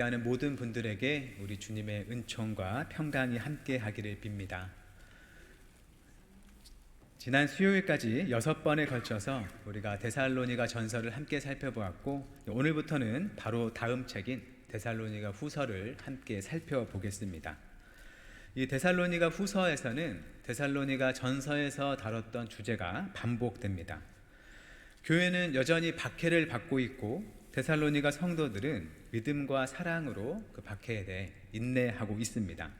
하는 모든 분들에게 우리 주님의 은총과 평강이 함께 하기를 빕니다. 지난 수요일까지 6번에 걸쳐서 우리가 데살로니가 전서를 함께 살펴보았고, 오늘부터는 바로 다음 책인 데살로니가 후서를 함께 살펴보겠습니다. 이 데살로니가 후서에서는 데살로니가 전서에서 다뤘던 주제가 반복됩니다. 교회는 여전히 박해를 받고 있고, 데살로니가 성도들은 믿음과 사랑으로 그 박해에 대해 인내하고 있습니다.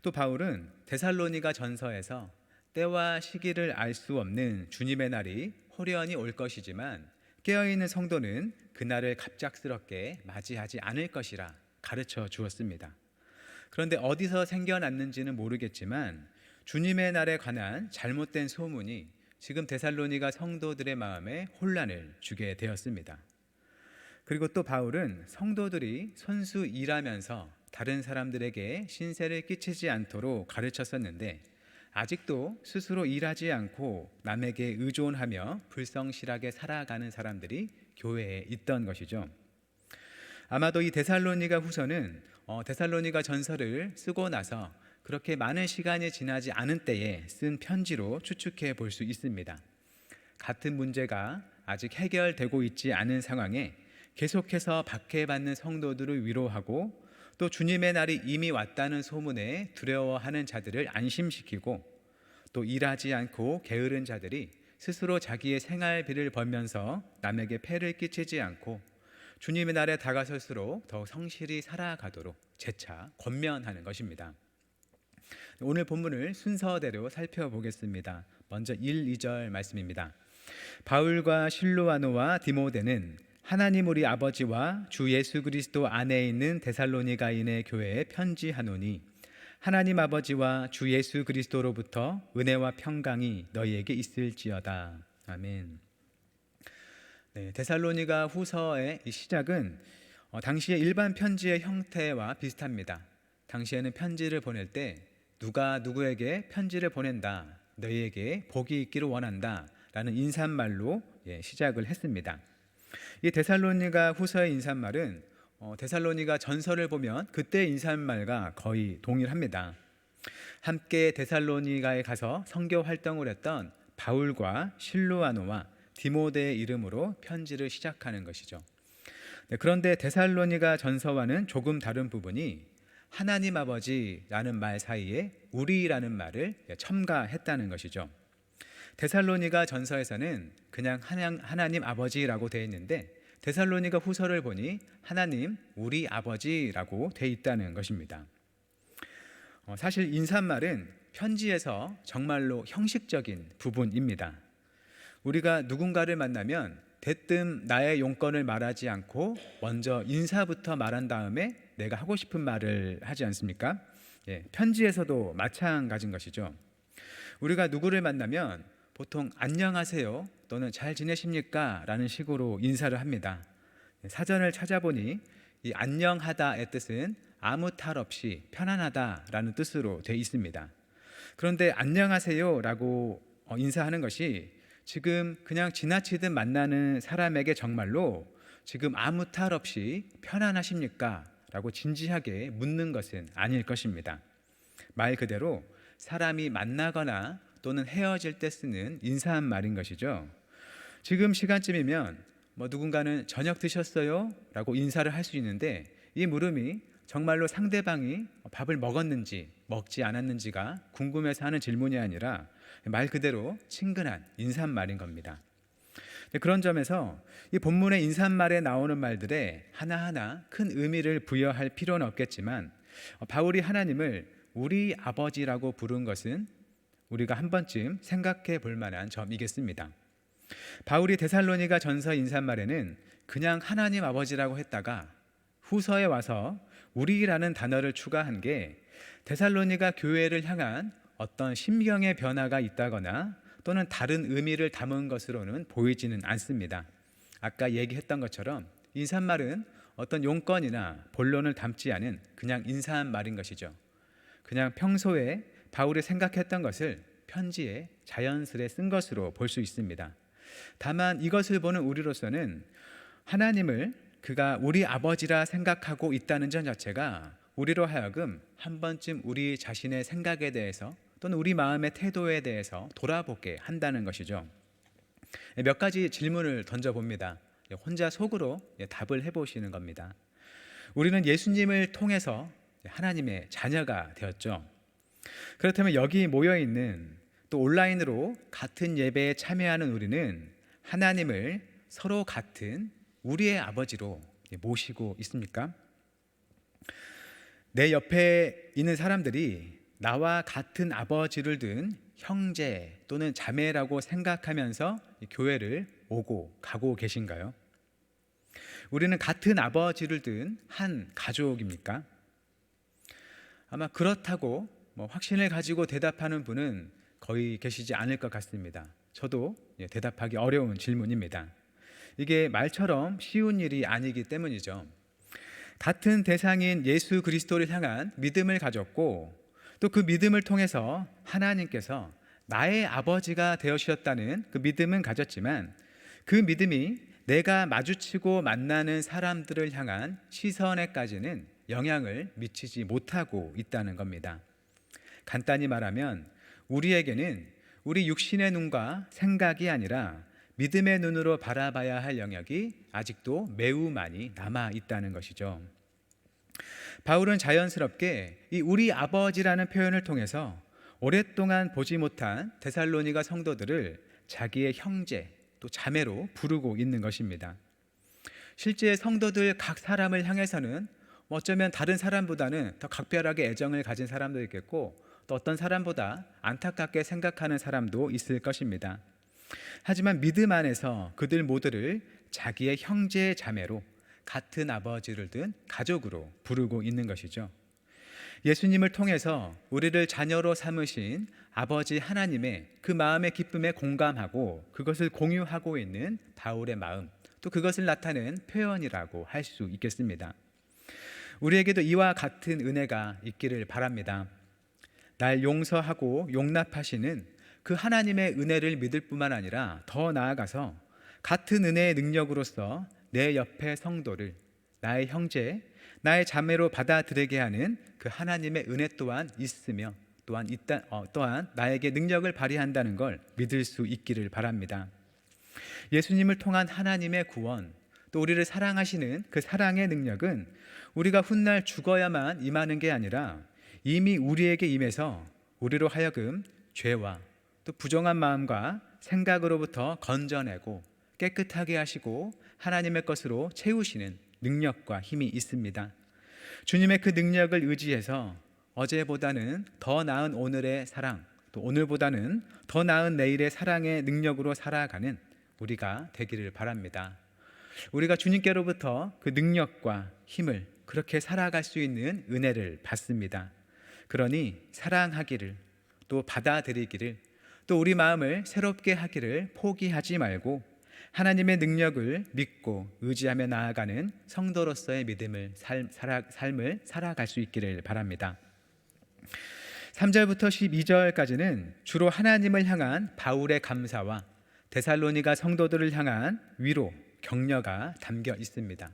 또 바울은 데살로니가 전서에서 때와 시기를 알 수 없는 주님의 날이 호련히 올 것이지만 깨어있는 성도는 그날을 갑작스럽게 맞이하지 않을 것이라 가르쳐 주었습니다. 그런데 어디서 생겨났는지는 모르겠지만 주님의 날에 관한 잘못된 소문이 지금 데살로니가 성도들의 마음에 혼란을 주게 되었습니다. 그리고 또 바울은 성도들이 손수 일하면서 다른 사람들에게 신세를 끼치지 않도록 가르쳤었는데, 아직도 스스로 일하지 않고 남에게 의존하며 불성실하게 살아가는 사람들이 교회에 있던 것이죠. 아마도 이 데살로니가 후서는 데살로니가 전서를 쓰고 나서 그렇게 많은 시간이 지나지 않은 때에 쓴 편지로 추측해 볼 수 있습니다. 같은 문제가 아직 해결되고 있지 않은 상황에 계속해서 박해받는 성도들을 위로하고, 또 주님의 날이 이미 왔다는 소문에 두려워하는 자들을 안심시키고, 또 일하지 않고 게으른 자들이 스스로 자기의 생활비를 벌면서 남에게 폐를 끼치지 않고 주님의 날에 다가설수록 더욱 성실히 살아가도록 재차 권면하는 것입니다. 오늘 본문을 순서대로 살펴보겠습니다. 먼저 1, 2절 말씀입니다. 바울과 실로아노와 디모데는 하나님 우리 아버지와 주 예수 그리스도 안에 있는 데살로니가인의 교회에 편지하노니, 하나님 아버지와 주 예수 그리스도로부터 은혜와 평강이 너희에게 있을지어다. 아멘. 네, 데살로니가 후서의 이 시작은 당시의 일반 편지의 형태와 비슷합니다. 당시에는 편지를 보낼 때 누가 누구에게 편지를 보낸다, 너희에게 복이 있기를 원한다 라는 인사말로 시작을 했습니다. 이 데살로니가 후서의 인사말은 데살로니가 전서를 보면 그때 인사말과 거의 동일합니다. 함께 데살로니가에 가서 선교 활동을 했던 바울과 실로아노와 디모데의 이름으로 편지를 시작하는 것이죠. 그런데 데살로니가 전서와는 조금 다른 부분이 하나님 아버지라는 말 사이에 우리라는 말을 첨가했다는 것이죠. 데살로니가 전서에서는 그냥 하나님 아버지라고 되어 있는데, 데살로니가 후서를 보니 하나님 우리 아버지라고 되어 있다는 것입니다. 사실 인사말은 편지에서 정말로 형식적인 부분입니다. 우리가 누군가를 만나면 대뜸 나의 용건을 말하지 않고 먼저 인사부터 말한 다음에 내가 하고 싶은 말을 하지 않습니까? 편지에서도 마찬가지인 것이죠. 우리가 누구를 만나면 보통 안녕하세요 또는 잘 지내십니까? 라는 식으로 인사를 합니다. 사전을 찾아보니 이 안녕하다의 뜻은 아무 탈 없이 편안하다 라는 뜻으로 되어 있습니다. 그런데 안녕하세요 라고 인사하는 것이 지금 그냥 지나치듯 만나는 사람에게 정말로 지금 아무 탈 없이 편안하십니까? 라고 진지하게 묻는 것은 아닐 것입니다. 말 그대로 사람이 만나거나 또는 헤어질 때 쓰는 인사한 말인 것이죠. 지금 시간쯤이면 누군가는 저녁 드셨어요? 라고 인사를 할 수 있는데, 이 물음이 정말로 상대방이 밥을 먹었는지 먹지 않았는지가 궁금해서 하는 질문이 아니라 말 그대로 친근한 인사말인 겁니다. 그런 점에서 이 본문의 인사말에 나오는 말들에 하나하나 큰 의미를 부여할 필요는 없겠지만, 바울이 하나님을 우리 아버지라고 부른 것은 우리가 한 번쯤 생각해 볼 만한 점이겠습니다. 바울이 데살로니가 전서 인사말에는 그냥 하나님 아버지라고 했다가 후서에 와서 우리라는 단어를 추가한 게 데살로니가 교회를 향한 어떤 심경의 변화가 있다거나 또는 다른 의미를 담은 것으로는 보이지는 않습니다. 아까 얘기했던 것처럼 인사말은 어떤 용건이나 본론을 담지 않은 그냥 인사한 말인 것이죠. 그냥 평소에 바울이 생각했던 것을 편지에 자연스레 쓴 것으로 볼 수 있습니다. 다만 이것을 보는 우리로서는 하나님을 그가 우리 아버지라 생각하고 있다는 점 자체가 우리로 하여금 한 번쯤 우리 자신의 생각에 대해서 또는 우리 마음의 태도에 대해서 돌아보게 한다는 것이죠. 몇 가지 질문을 던져봅니다. 혼자 속으로 답을 해보시는 겁니다. 우리는 예수님을 통해서 하나님의 자녀가 되었죠. 그렇다면 여기 모여있는 또 온라인으로 같은 예배에 참여하는 우리는 하나님을 서로 같은 우리의 아버지로 모시고 있습니까? 내 옆에 있는 사람들이 나와 같은 아버지를 둔 형제 또는 자매라고 생각하면서 교회를 오고 가고 계신가요? 우리는 같은 아버지를 둔 한 가족입니까? 아마 그렇다고 확신을 가지고 대답하는 분은 거의 계시지 않을 것 같습니다. 저도 대답하기 어려운 질문입니다. 이게 말처럼 쉬운 일이 아니기 때문이죠. 같은 대상인 예수 그리스도를 향한 믿음을 가졌고 또 그 믿음을 통해서 하나님께서 나의 아버지가 되어주셨다는 그 믿음은 가졌지만 그 믿음이 내가 마주치고 만나는 사람들을 향한 시선에까지는 영향을 미치지 못하고 있다는 겁니다. 간단히 말하면 우리에게는 우리 육신의 눈과 생각이 아니라 믿음의 눈으로 바라봐야 할 영역이 아직도 매우 많이 남아 있다는 것이죠. 바울은 자연스럽게 이 우리 아버지라는 표현을 통해서 오랫동안 보지 못한 데살로니가 성도들을 자기의 형제 또 자매로 부르고 있는 것입니다. 실제 성도들 각 사람을 향해서는 어쩌면 다른 사람보다는 더 각별하게 애정을 가진 사람도 있겠고 또 어떤 사람보다 안타깝게 생각하는 사람도 있을 것입니다. 하지만 믿음 안에서 그들 모두를 자기의 형제 자매로 같은 아버지를 둔 가족으로 부르고 있는 것이죠. 예수님을 통해서 우리를 자녀로 삼으신 아버지 하나님의 그 마음의 기쁨에 공감하고 그것을 공유하고 있는 바울의 마음, 또 그것을 나타낸 표현이라고 할 수 있겠습니다. 우리에게도 이와 같은 은혜가 있기를 바랍니다. 날 용서하고 용납하시는 그 하나님의 은혜를 믿을 뿐만 아니라 더 나아가서 같은 은혜의 능력으로서 내 옆의 성도를 나의 형제, 나의 자매로 받아들이게 하는 그 하나님의 은혜 또한 있으며 또한 나에게 능력을 발휘한다는 걸 믿을 수 있기를 바랍니다. 예수님을 통한 하나님의 구원, 또 우리를 사랑하시는 그 사랑의 능력은 우리가 훗날 죽어야만 임하는 게 아니라 이미 우리에게 임해서 우리로 하여금 죄와 또 부정한 마음과 생각으로부터 건져내고 깨끗하게 하시고 하나님의 것으로 채우시는 능력과 힘이 있습니다. 주님의 그 능력을 의지해서 어제보다는 더 나은 오늘의 사랑, 또 오늘보다는 더 나은 내일의 사랑의 능력으로 살아가는 우리가 되기를 바랍니다. 우리가 주님께로부터 그 능력과 힘을 그렇게 살아갈 수 있는 은혜를 받습니다. 그러니 사랑하기를, 또 받아들이기를, 또 우리 마음을 새롭게 하기를 포기하지 말고 하나님의 능력을 믿고 의지하며 나아가는 성도로서의 삶을 살아갈 수 있기를 바랍니다. 3절부터 12절까지는 주로 하나님을 향한 바울의 감사와 데살로니가 성도들을 향한 위로, 격려가 담겨 있습니다.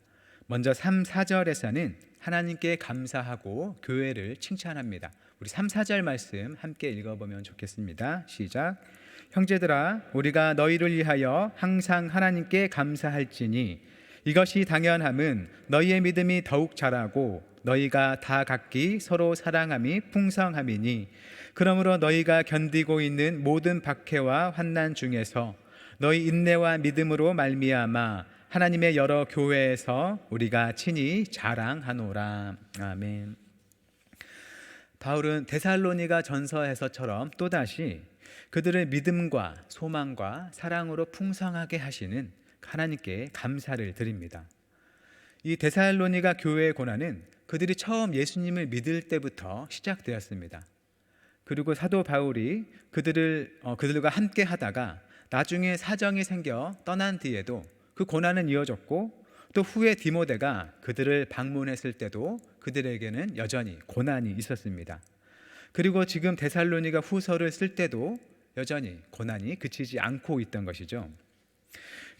먼저 3, 4절에서는 하나님께 감사하고 교회를 칭찬합니다. 우리 3, 4절 말씀 함께 읽어보면 좋겠습니다. 시작. 형제들아, 우리가 너희를 위하여 항상 하나님께 감사할지니 이것이 당연함은 너희의 믿음이 더욱 자라고 너희가 다 각기 서로 사랑함이 풍성함이니 그러므로 너희가 견디고 있는 모든 박해와 환난 중에서 너희 인내와 믿음으로 말미암아 하나님의 여러 교회에서 우리가 친히 자랑하노라. 아멘. 바울은 데살로니가 전서에서처럼 또다시 그들의 믿음과 소망과 사랑으로 풍성하게 하시는 하나님께 감사를 드립니다. 이 데살로니가 교회의 고난은 그들이 처음 예수님을 믿을 때부터 시작되었습니다. 그리고 사도 바울이 그들과 함께 하다가 나중에 사정이 생겨 떠난 뒤에도 그 고난은 이어졌고 또 후에 디모데가 그들을 방문했을 때도 그들에게는 여전히 고난이 있었습니다. 그리고 지금 데살로니가 후서를 쓸 때도 여전히 고난이 그치지 않고 있던 것이죠.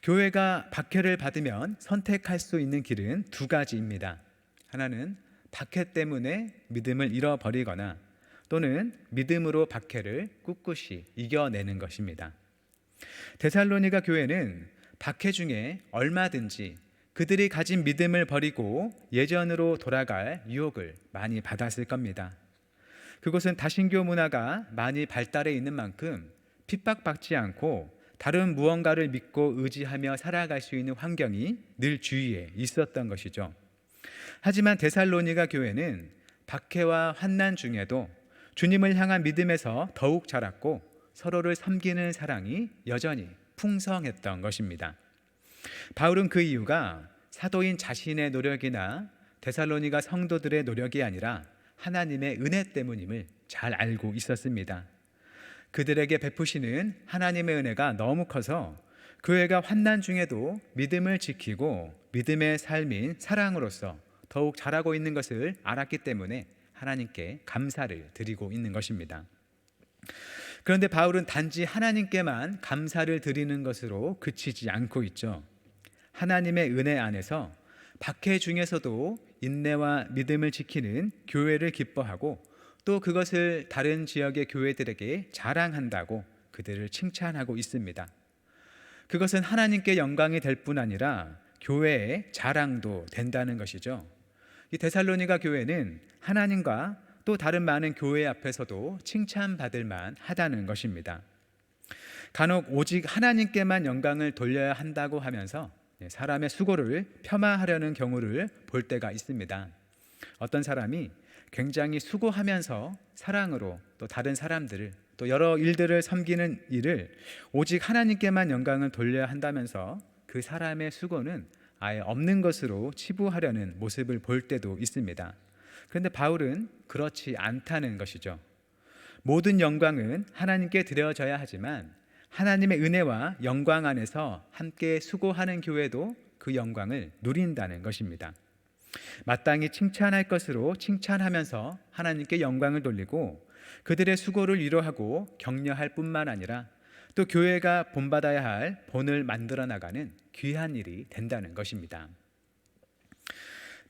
교회가 박해를 받으면 선택할 수 있는 길은 두 가지입니다. 하나는 박해 때문에 믿음을 잃어버리거나 또는 믿음으로 박해를 꿋꿋이 이겨내는 것입니다. 데살로니가 교회는 박해 중에 얼마든지 그들이 가진 믿음을 버리고 예전으로 돌아갈 유혹을 많이 받았을 겁니다. 그곳은 다신교 문화가 많이 발달해 있는 만큼 핍박받지 않고 다른 무언가를 믿고 의지하며 살아갈 수 있는 환경이 늘 주위에 있었던 것이죠. 하지만 데살로니가 교회는 박해와 환난 중에도 주님을 향한 믿음에서 더욱 자랐고 서로를 섬기는 사랑이 여전히 풍성했던 것입니다. 바울은 그 이유가 사도인 자신의 노력이나 데살로니가 성도들의 노력이 아니라 하나님의 은혜 때문임을 잘 알고 있었습니다. 그들에게 베푸시는 하나님의 은혜가 너무 커서 교회가 환난 중에도 믿음을 지키고 믿음의 삶인 사랑으로서 더욱 자라고 있는 것을 알았기 때문에 하나님께 감사를 드리고 있는 것입니다. 그런데 바울은 단지 하나님께만 감사를 드리는 것으로 그치지 않고 있죠. 하나님의 은혜 안에서 박해 중에서도 인내와 믿음을 지키는 교회를 기뻐하고 또 그것을 다른 지역의 교회들에게 자랑한다고 그들을 칭찬하고 있습니다. 그것은 하나님께 영광이 될 뿐 아니라 교회의 자랑도 된다는 것이죠. 이 데살로니가 교회는 하나님과 또 다른 많은 교회 앞에서도 칭찬받을 만하다는 것입니다. 간혹 오직 하나님께만 영광을 돌려야 한다고 하면서 사람의 수고를 폄하하려는 경우를 볼 때가 있습니다. 어떤 사람이 굉장히 수고하면서 사랑으로 또 다른 사람들을 또 여러 일들을 섬기는 일을 오직 하나님께만 영광을 돌려야 한다면서 그 사람의 수고는 아예 없는 것으로 치부하려는 모습을 볼 때도 있습니다. 그런데 바울은 그렇지 않다는 것이죠. 모든 영광은 하나님께 드려져야 하지만 하나님의 은혜와 영광 안에서 함께 수고하는 교회도 그 영광을 누린다는 것입니다. 마땅히 칭찬할 것으로 칭찬하면서 하나님께 영광을 돌리고 그들의 수고를 위로하고 격려할 뿐만 아니라 또 교회가 본받아야 할 본을 만들어 나가는 귀한 일이 된다는 것입니다.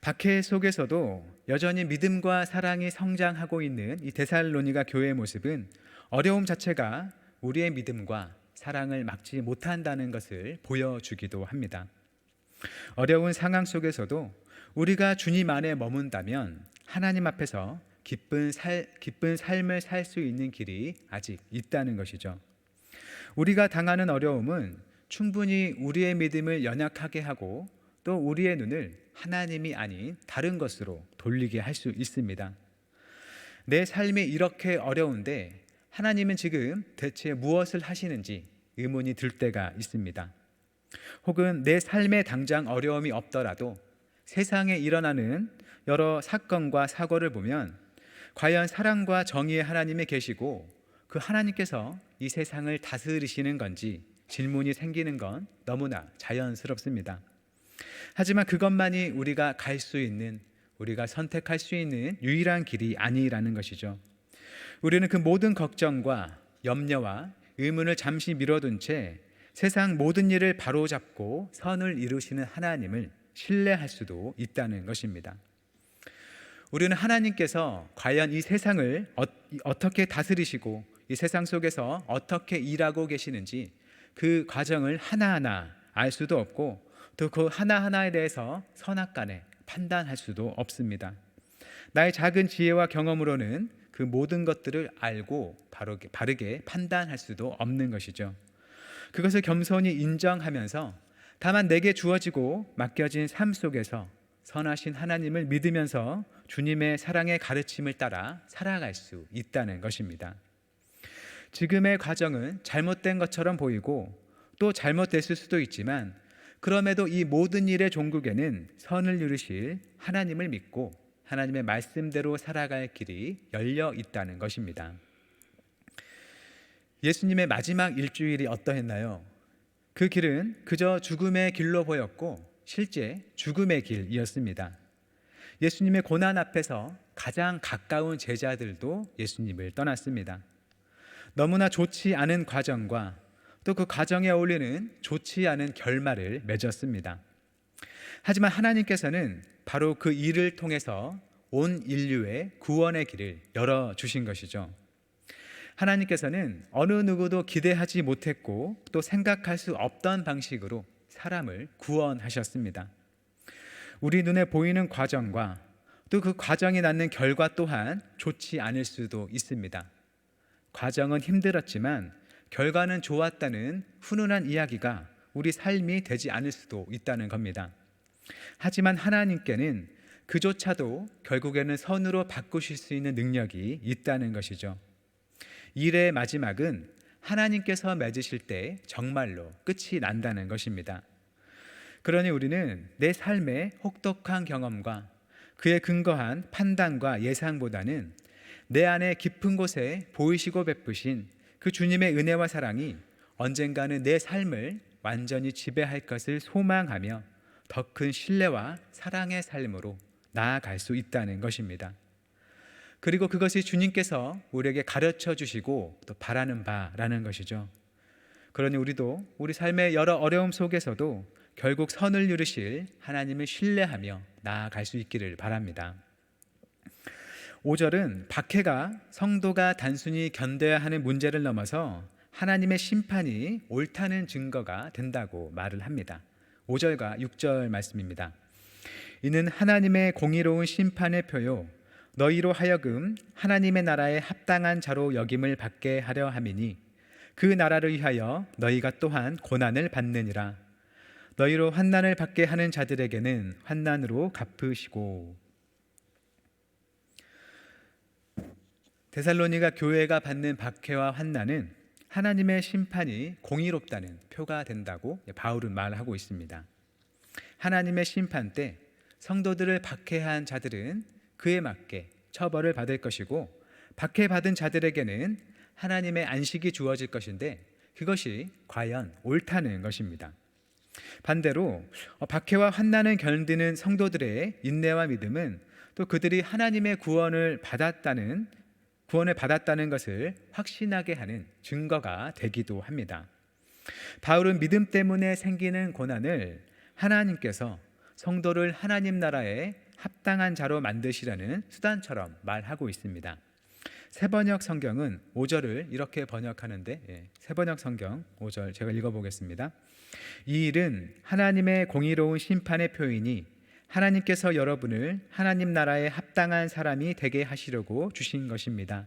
박해 속에서도 여전히 믿음과 사랑이 성장하고 있는 이 데살로니가 교회의 모습은 어려움 자체가 우리의 믿음과 사랑을 막지 못한다는 것을 보여주기도 합니다. 어려운 상황 속에서도 우리가 주님 안에 머문다면 하나님 앞에서 기쁜 삶을 살 수 있는 길이 아직 있다는 것이죠. 우리가 당하는 어려움은 충분히 우리의 믿음을 연약하게 하고 또 우리의 눈을 하나님이 아닌 다른 것으로 돌리게 할 수 있습니다. 내 삶이 이렇게 어려운데 하나님은 지금 대체 무엇을 하시는지 의문이 들 때가 있습니다. 혹은 내 삶에 당장 어려움이 없더라도 세상에 일어나는 여러 사건과 사고를 보면 과연 사랑과 정의의 하나님이 계시고 그 하나님께서 이 세상을 다스리시는 건지 질문이 생기는 건 너무나 자연스럽습니다. 하지만 그것만이 우리가 갈 수 있는, 우리가 선택할 수 있는 유일한 길이 아니라는 것이죠. 우리는 그 모든 걱정과 염려와 의문을 잠시 미뤄둔 채 세상 모든 일을 바로잡고 선을 이루시는 하나님을 신뢰할 수도 있다는 것입니다. 우리는 하나님께서 과연 이 세상을 어떻게 다스리시고 이 세상 속에서 어떻게 일하고 계시는지 그 과정을 하나하나 알 수도 없고 또 그 하나하나에 대해서 선악간에 판단할 수도 없습니다. 나의 작은 지혜와 경험으로는 그 모든 것들을 알고 바르게 판단할 수도 없는 것이죠. 그것을 겸손히 인정하면서 다만 내게 주어지고 맡겨진 삶 속에서 선하신 하나님을 믿으면서 주님의 사랑의 가르침을 따라 살아갈 수 있다는 것입니다. 지금의 과정은 잘못된 것처럼 보이고 또 잘못됐을 수도 있지만 그럼에도 이 모든 일의 종국에는 선을 이루실 하나님을 믿고 하나님의 말씀대로 살아갈 길이 열려 있다는 것입니다. 예수님의 마지막 일주일이 어떠했나요? 그 길은 그저 죽음의 길로 보였고 실제 죽음의 길이었습니다. 예수님의 고난 앞에서 가장 가까운 제자들도 예수님을 떠났습니다. 너무나 좋지 않은 과정과 또 그 과정에 어울리는 좋지 않은 결말을 맺었습니다. 하지만 하나님께서는 바로 그 일을 통해서 온 인류의 구원의 길을 열어주신 것이죠. 하나님께서는 어느 누구도 기대하지 못했고 또 생각할 수 없던 방식으로 사람을 구원하셨습니다. 우리 눈에 보이는 과정과 또 그 과정이 낳는 결과 또한 좋지 않을 수도 있습니다. 과정은 힘들었지만 결과는 좋았다는 훈훈한 이야기가 우리 삶이 되지 않을 수도 있다는 겁니다. 하지만 하나님께는 그조차도 결국에는 선으로 바꾸실 수 있는 능력이 있다는 것이죠. 일의 마지막은 하나님께서 맺으실 때 정말로 끝이 난다는 것입니다. 그러니 우리는 내 삶의 혹독한 경험과 그에 근거한 판단과 예상보다는 내 안에 깊은 곳에 보이시고 베푸신 그 주님의 은혜와 사랑이 언젠가는 내 삶을 완전히 지배할 것을 소망하며 더 큰 신뢰와 사랑의 삶으로 나아갈 수 있다는 것입니다. 그리고 그것이 주님께서 우리에게 가르쳐 주시고 또 바라는 바라는 것이죠. 그러니 우리도 우리 삶의 여러 어려움 속에서도 결국 선을 이루실 하나님을 신뢰하며 나아갈 수 있기를 바랍니다. 5절은 박해가 성도가 단순히 견뎌야 하는 문제를 넘어서 하나님의 심판이 옳다는 증거가 된다고 말을 합니다. 5절과 6절 말씀입니다. 이는 하나님의 공의로운 심판의 표요 너희로 하여금 하나님의 나라에 합당한 자로 여김을 받게 하려 함이니 그 나라를 위하여 너희가 또한 고난을 받느니라. 너희로 환난을 받게 하는 자들에게는 환난으로 갚으시고. 데살로니가 교회가 받는 박해와 환난은 하나님의 심판이 공의롭다는 표가 된다고 바울은 말하고 있습니다. 하나님의 심판 때 성도들을 박해한 자들은 그에 맞게 처벌을 받을 것이고 박해받은 자들에게는 하나님의 안식이 주어질 것인데 그것이 과연 옳다는 것입니다. 반대로 박해와 환난을 견디는 성도들의 인내와 믿음은 또 그들이 하나님의 구원을 받았다는 것을 확신하게 하는 증거가 되기도 합니다. 바울은 믿음 때문에 생기는 고난을 하나님께서 성도를 하나님 나라에 합당한 자로 만드시려는 수단처럼 말하고 있습니다. 새번역 성경은 5절을 이렇게 번역하는데 새번역 성경 5절 제가 읽어보겠습니다. 이 일은 하나님의 공의로운 심판의 표이니 하나님께서 여러분을 하나님 나라에 합당한 사람이 되게 하시려고 주신 것입니다.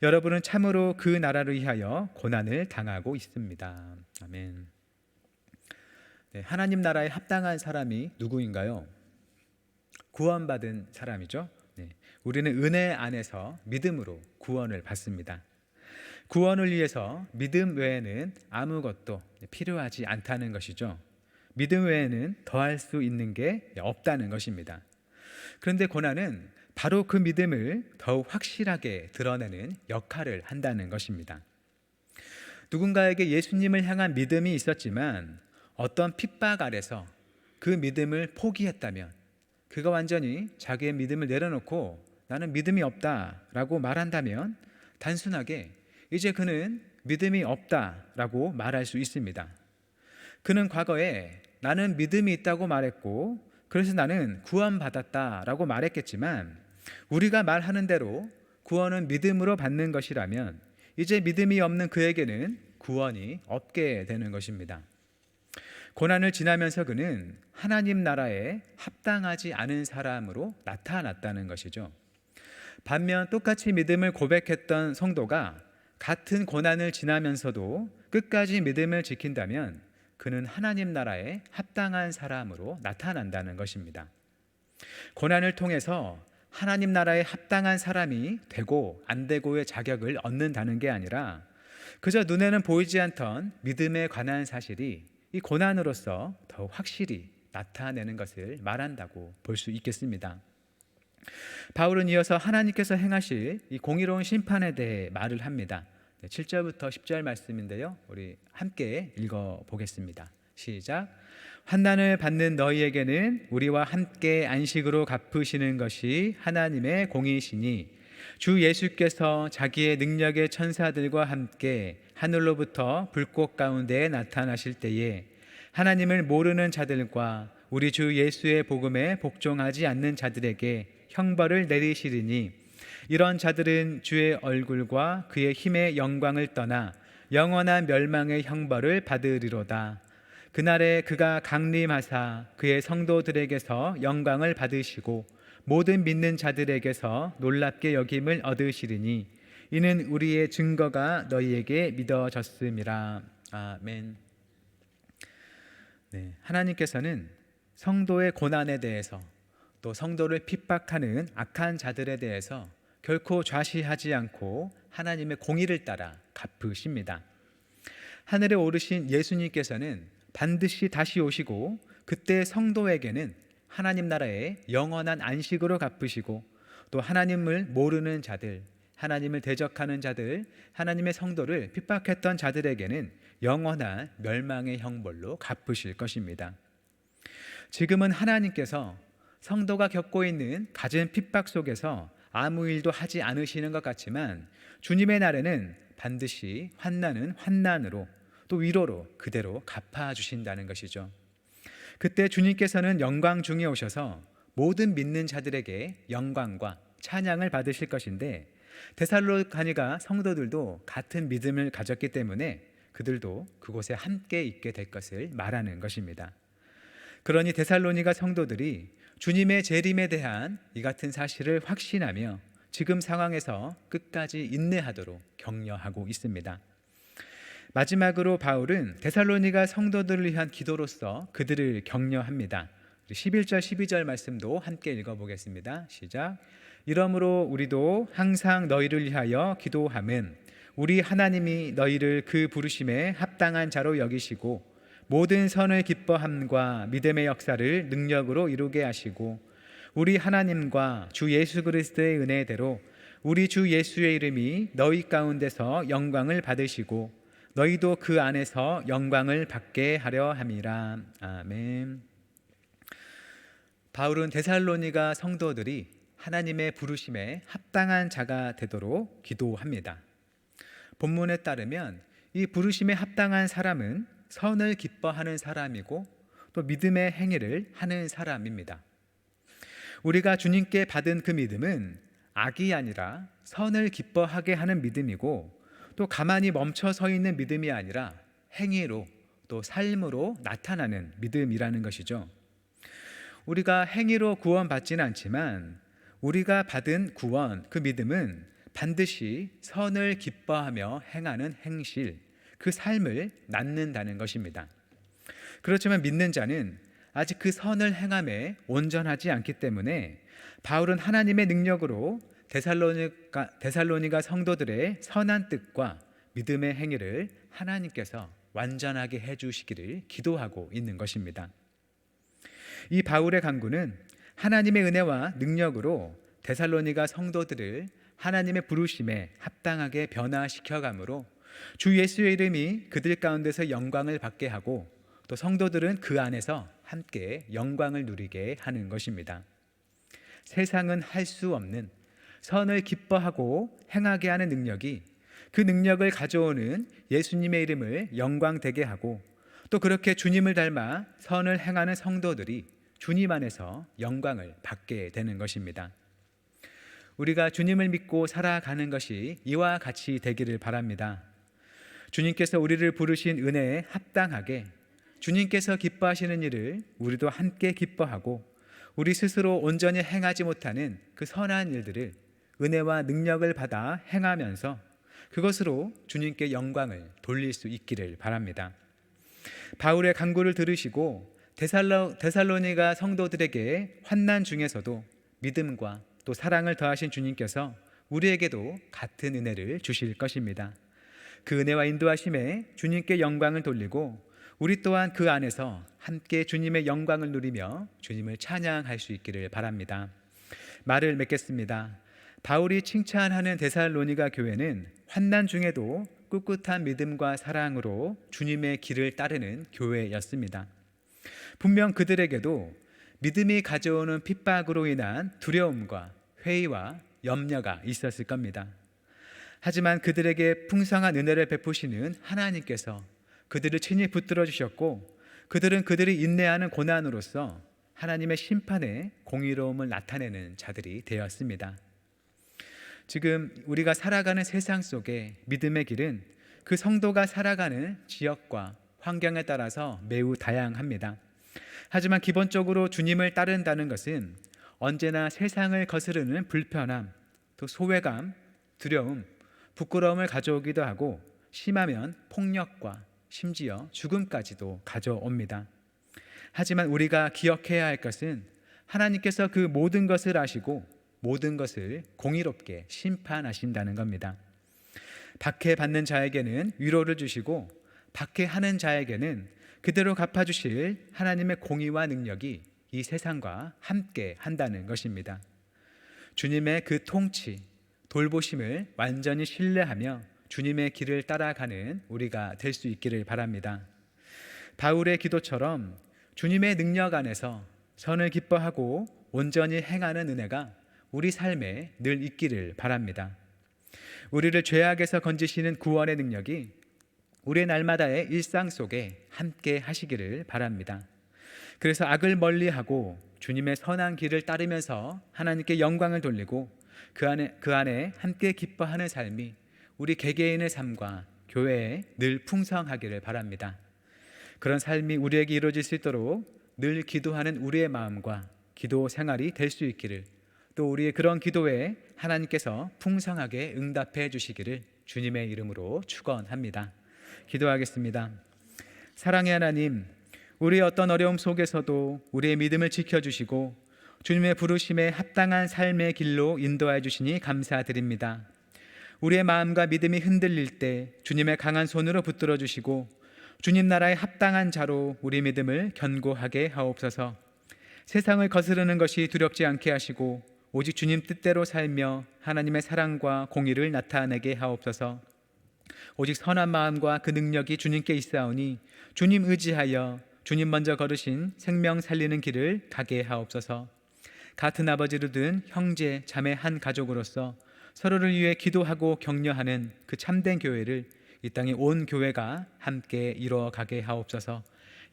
여러분은 참으로 그 나라를 위하여 고난을 당하고 있습니다. 아멘. 하나님 나라에 합당한 사람이 누구인가요? 구원받은 사람이죠. 우리는 은혜 안에서 믿음으로 구원을 받습니다. 구원을 위해서 믿음 외에는 아무것도 필요하지 않다는 것이죠. 믿음 외에는 더할 수 있는 게 없다는 것입니다. 그런데 고난은 바로 그 믿음을 더욱 확실하게 드러내는 역할을 한다는 것입니다. 누군가에게 예수님을 향한 믿음이 있었지만 어떤 핍박 아래서 그 믿음을 포기했다면 그가 완전히 자기의 믿음을 내려놓고 나는 믿음이 없다라고 말한다면 단순하게 이제 그는 믿음이 없다라고 말할 수 있습니다. 그는 과거에 나는 믿음이 있다고 말했고 그래서 나는 구원받았다라고 말했겠지만 우리가 말하는 대로 구원은 믿음으로 받는 것이라면 이제 믿음이 없는 그에게는 구원이 없게 되는 것입니다. 고난을 지나면서 그는 하나님 나라에 합당하지 않은 사람으로 나타났다는 것이죠. 반면 똑같이 믿음을 고백했던 성도가 같은 고난을 지나면서도 끝까지 믿음을 지킨다면 그는 하나님 나라에 합당한 사람으로 나타난다는 것입니다. 고난을 통해서 하나님 나라에 합당한 사람이 되고 안 되고의 자격을 얻는다는 게 아니라 그저 눈에는 보이지 않던 믿음에 관한 사실이 이 고난으로서 더욱 확실히 나타내는 것을 말한다고 볼 수 있겠습니다. 바울은 이어서 하나님께서 행하실 이 공의로운 심판에 대해 말을 합니다. 7절부터 10절 말씀인데요. 우리 함께 읽어보겠습니다. 시작. 환난을 받는 너희에게는 우리와 함께 안식으로 갚으시는 것이 하나님의 공의시니 주 예수께서 자기의 능력의 천사들과 함께 하늘로부터 불꽃 가운데에 나타나실 때에 하나님을 모르는 자들과 우리 주 예수의 복음에 복종하지 않는 자들에게 형벌을 내리시리니 이런 자들은 주의 얼굴과 그의 힘의 영광을 떠나 영원한 멸망의 형벌을 받으리로다. 그날에 그가 강림하사 그의 성도들에게서 영광을 받으시고 모든 믿는 자들에게서 놀랍게 여김을 얻으시리니 이는 우리의 증거가 너희에게 믿어졌음이라. 아멘. 네, 하나님께서는 성도의 고난에 대해서 또 성도를 핍박하는 악한 자들에 대해서 결코 좌시하지 않고 하나님의 공의를 따라 갚으십니다. 하늘에 오르신 예수님께서는 반드시 다시 오시고 그때 성도에게는 하나님 나라의 영원한 안식으로 갚으시고 또 하나님을 모르는 자들, 하나님을 대적하는 자들, 하나님의 성도를 핍박했던 자들에게는 영원한 멸망의 형벌로 갚으실 것입니다. 지금은 하나님께서 성도가 겪고 있는 갖은 핍박 속에서 아무 일도 하지 않으시는 것 같지만 주님의 날에는 반드시 환난은 환난으로 또 위로로 그대로 갚아주신다는 것이죠. 그때 주님께서는 영광 중에 오셔서 모든 믿는 자들에게 영광과 찬양을 받으실 것인데 데살로니가 성도들도 같은 믿음을 가졌기 때문에 그들도 그곳에 함께 있게 될 것을 말하는 것입니다. 그러니 데살로니가 성도들이 주님의 재림에 대한 이 같은 사실을 확신하며 지금 상황에서 끝까지 인내하도록 격려하고 있습니다. 마지막으로 바울은 데살로니가 성도들을 위한 기도로서 그들을 격려합니다. 11절 12절 말씀도 함께 읽어보겠습니다. 시작. 이러므로 우리도 항상 너희를 위하여 기도함은 우리 하나님이 너희를 그 부르심에 합당한 자로 여기시고 모든 선을 기뻐함과 믿음의 역사를 능력으로 이루게 하시고 우리 하나님과 주 예수 그리스도의 은혜대로 우리 주 예수의 이름이 너희 가운데서 영광을 받으시고 너희도 그 안에서 영광을 받게 하려 함이라. 아멘. 바울은 데살로니가 성도들이 하나님의 부르심에 합당한 자가 되도록 기도합니다. 본문에 따르면 이 부르심에 합당한 사람은 선을 기뻐하는 사람이고 또 믿음의 행위를 하는 사람입니다. 우리가 주님께 받은 그 믿음은 악이 아니라 선을 기뻐하게 하는 믿음이고 또 가만히 멈춰 서 있는 믿음이 아니라 행위로 또 삶으로 나타나는 믿음이라는 것이죠. 우리가 행위로 구원받지는 않지만 우리가 받은 구원, 그 믿음은 반드시 선을 기뻐하며 행하는 행실, 그 삶을 낳는다는 것입니다. 그렇지만 믿는 자는 아직 그 선을 행함에 온전하지 않기 때문에 바울은 하나님의 능력으로 데살로니가 성도들의 선한 뜻과 믿음의 행위를 하나님께서 완전하게 해주시기를 기도하고 있는 것입니다. 이 바울의 간구는 하나님의 은혜와 능력으로 데살로니가 성도들을 하나님의 부르심에 합당하게 변화시켜가므로 주 예수의 이름이 그들 가운데서 영광을 받게 하고 또 성도들은 그 안에서 함께 영광을 누리게 하는 것입니다. 세상은 할 수 없는 선을 기뻐하고 행하게 하는 능력이 그 능력을 가져오는 예수님의 이름을 영광되게 하고 또 그렇게 주님을 닮아 선을 행하는 성도들이 주님 안에서 영광을 받게 되는 것입니다. 우리가 주님을 믿고 살아가는 것이 이와 같이 되기를 바랍니다. 주님께서 우리를 부르신 은혜에 합당하게 주님께서 기뻐하시는 일을 우리도 함께 기뻐하고 우리 스스로 온전히 행하지 못하는 그 선한 일들을 은혜와 능력을 받아 행하면서 그것으로 주님께 영광을 돌릴 수 있기를 바랍니다. 바울의 간구를 들으시고 데살로니가 성도들에게 환난 중에서도 믿음과 또 사랑을 더하신 주님께서 우리에게도 같은 은혜를 주실 것입니다. 그 은혜와 인도하심에 주님께 영광을 돌리고 우리 또한 그 안에서 함께 주님의 영광을 누리며 주님을 찬양할 수 있기를 바랍니다. 말을 맺겠습니다. 바울이 칭찬하는 데살로니가 교회는 환난 중에도 꿋꿋한 믿음과 사랑으로 주님의 길을 따르는 교회였습니다. 분명 그들에게도 믿음이 가져오는 핍박으로 인한 두려움과 회의와 염려가 있었을 겁니다. 하지만 그들에게 풍성한 은혜를 베푸시는 하나님께서 그들을 친히 붙들어 주셨고, 그들은 그들이 인내하는 고난으로서 하나님의 심판의 공의로움을 나타내는 자들이 되었습니다. 지금 우리가 살아가는 세상 속에 믿음의 길은 그 성도가 살아가는 지역과 환경에 따라서 매우 다양합니다. 하지만 기본적으로 주님을 따른다는 것은 언제나 세상을 거스르는 불편함, 또 소외감, 두려움, 부끄러움을 가져오기도 하고, 심하면 폭력과 심지어 죽음까지도 가져옵니다. 하지만 우리가 기억해야 할 것은 하나님께서 그 모든 것을 아시고 모든 것을 공의롭게 심판하신다는 겁니다. 박해받는 자에게는 위로를 주시고, 박해하는 자에게는 그대로 갚아주실 하나님의 공의와 능력이 이 세상과 함께 한다는 것입니다. 주님의 그 통치, 돌보심을 완전히 신뢰하며 주님의 길을 따라가는 우리가 될 수 있기를 바랍니다. 바울의 기도처럼 주님의 능력 안에서 선을 기뻐하고 온전히 행하는 은혜가 우리 삶에 늘 있기를 바랍니다. 우리를 죄악에서 건지시는 구원의 능력이 우리의 날마다의 일상 속에 함께 하시기를 바랍니다. 그래서 악을 멀리하고 주님의 선한 길을 따르면서 하나님께 영광을 돌리고 그 안에 함께 기뻐하는 삶이 우리 개개인의 삶과 교회에 늘 풍성하기를 바랍니다. 그런 삶이 우리에게 이루어질 수 있도록 늘 기도하는 우리의 마음과 기도 생활이 될 수 있기를, 또 우리의 그런 기도에 하나님께서 풍성하게 응답해 주시기를 주님의 이름으로 축원합니다. 기도하겠습니다. 사랑의 하나님, 우리의 어떤 어려움 속에서도 우리의 믿음을 지켜주시고 주님의 부르심에 합당한 삶의 길로 인도해 주시니 감사드립니다. 우리의 마음과 믿음이 흔들릴 때 주님의 강한 손으로 붙들어 주시고 주님 나라에 합당한 자로 우리 믿음을 견고하게 하옵소서. 세상을 거스르는 것이 두렵지 않게 하시고 오직 주님 뜻대로 살며 하나님의 사랑과 공의를 나타내게 하옵소서. 오직 선한 마음과 그 능력이 주님께 있사오니 주님 의지하여 주님 먼저 걸으신 생명 살리는 길을 가게 하옵소서. 같은 아버지로 든 형제 자매 한 가족으로서 서로를 위해 기도하고 격려하는 그 참된 교회를 이 땅의 온 교회가 함께 이루어가게 하옵소서.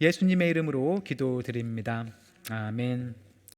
예수님의 이름으로 기도드립니다. 아멘.